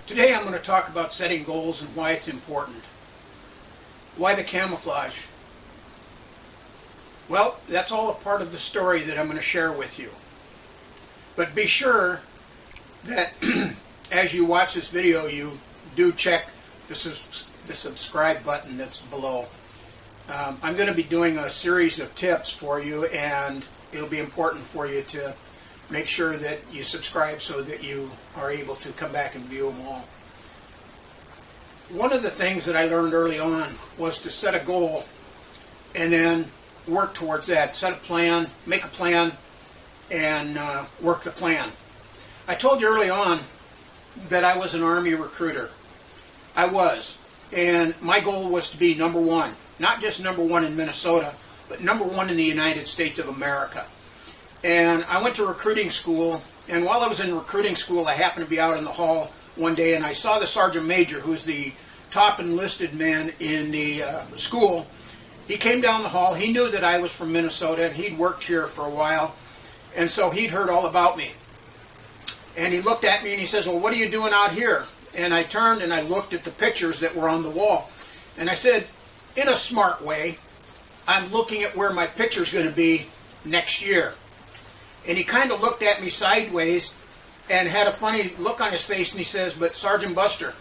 Today I'm going to talk about setting goals and why it's important. Why the camouflage? Well, that's all a part of the story that I'm going to share with you. But be sure that as you watch this video, you do check the subscribe button that's below. I'm going to be doing a series of tips for you, and it'll be important for you to make sure that you subscribe so that you are able to come back and view them all. One of the things that I learned early on was to set a goal and then work towards that. Set a plan, make a plan, and work the plan. I told you early on that I was an Army recruiter. I was. And my goal was to be number one. Not just number one in Minnesota, but number one in the United States of America. And I went to recruiting school, and while I was in recruiting school, I happened to be out in the hall one day, and I saw the sergeant major, who's the top enlisted man in the school. He came down the hall. He knew that I was from Minnesota, and he'd worked here for a while, and so he'd heard all about me. And he looked at me, and he says, "Well, what are you doing out here?" And I turned, and I looked at the pictures that were on the wall. And I said, in a smart way, I'm looking at where my picture's going to be next year. And he kind of looked at me sideways and had a funny look on his face, and he says, "But Sergeant Buster,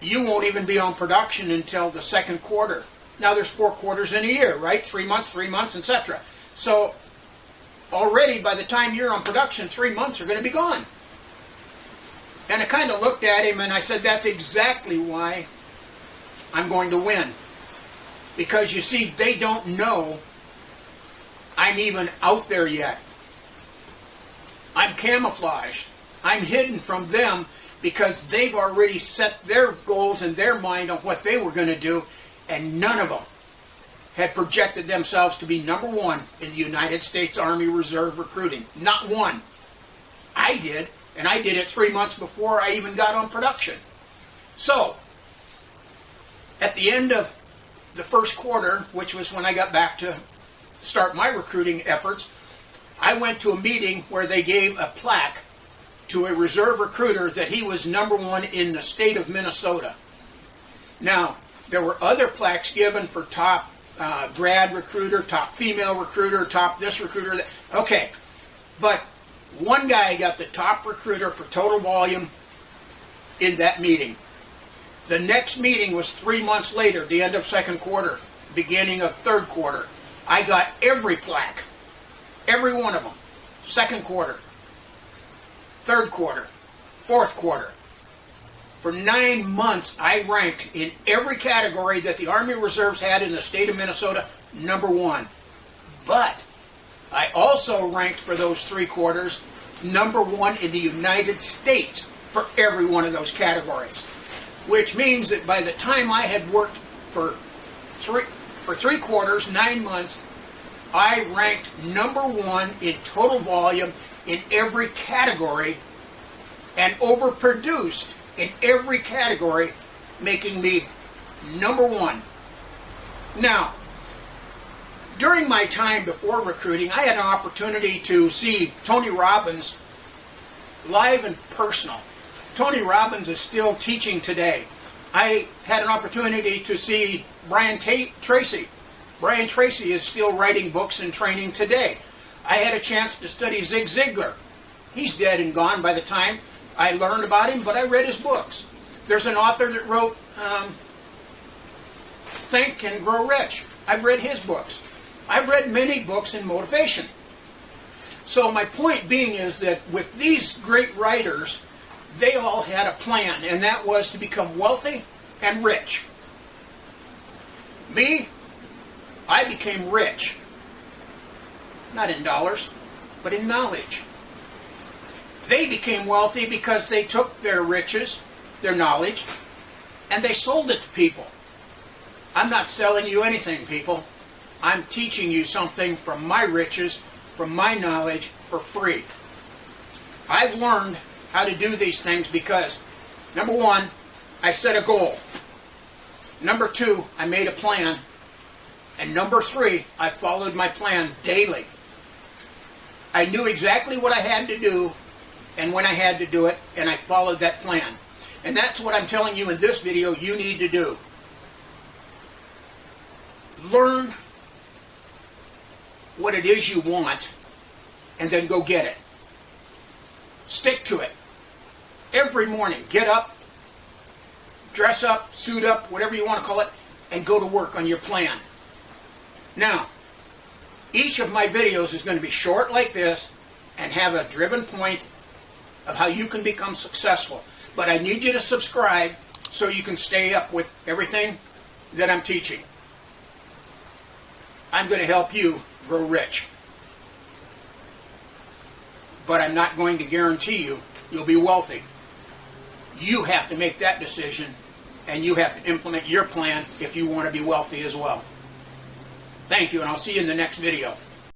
you won't even be on production until the second quarter." Now there's 4 quarters in a year, right? 3 months, etc. So already by the time you're on production, 3 months are going to be gone. And I kind of looked at him and I said, that's exactly why I'm going to win. Because you see, they don't know I'm even out there yet. I'm camouflaged. I'm hidden from them because they've already set their goals in their mind on what they were going to do, and none of them had projected themselves to be number one in the United States Army Reserve recruiting. Not one. I did, and I did it 3 months before I even got on production. So, at the end of the first quarter, which was when I got back to start my recruiting efforts, I went to a meeting where they gave a plaque to a reserve recruiter that he was number one in the state of Minnesota. Now, there were other plaques given for top grad recruiter, top female recruiter, top this recruiter. Okay, but one guy got the top recruiter for total volume in that meeting. The next meeting was 3 months later, the end of second quarter, beginning of third quarter. I got every plaque, every one of them. Second quarter, third quarter, fourth quarter. For 9 months, I ranked in every category that the Army Reserves had in the state of Minnesota, number one. But I also ranked for those 3 quarters, number one in the United States for every one of those categories. Which means that by the time I had worked for 3 quarters, 9 months, I ranked number one in total volume in every category and overproduced in every category, making me number one. Now, during my time before recruiting, I had an opportunity to see Tony Robbins live and personal. Tony Robbins is still teaching today. I had an opportunity to see Brian Tracy. Brian Tracy is still writing books and training today. I had a chance to study Zig Ziglar. He's dead and gone by the time I learned about him, but I read his books. There's an author that wrote Think and Grow Rich. I've read his books. I've read many books in motivation. So my point being is that with these great writers, they all had a plan, and that was to become wealthy and rich. Me, I became rich. Not in dollars, but in knowledge. They became wealthy because they took their riches, their knowledge, and they sold it to people. I'm not selling you anything, people. I'm teaching you something from my riches, from my knowledge, for free. I've learned how to do these things because, number one, I set a goal. Number two, I made a plan. And number three, I followed my plan daily. I knew exactly what I had to do and when I had to do it, and I followed that plan. And that's what I'm telling you in this video you need to do. Learn what it is you want, and then go get it. Stick to it. Every morning, get up, dress up, suit up, whatever you want to call it, and go to work on your plan. Now, each of my videos is going to be short like this and have a driven point of how you can become successful. But I need you to subscribe so you can stay up with everything that I'm teaching. I'm going to help you grow rich. But I'm not going to guarantee you'll be wealthy. You have to make that decision, and you have to implement your plan if you want to be wealthy as well. Thank you, and I'll see you in the next video.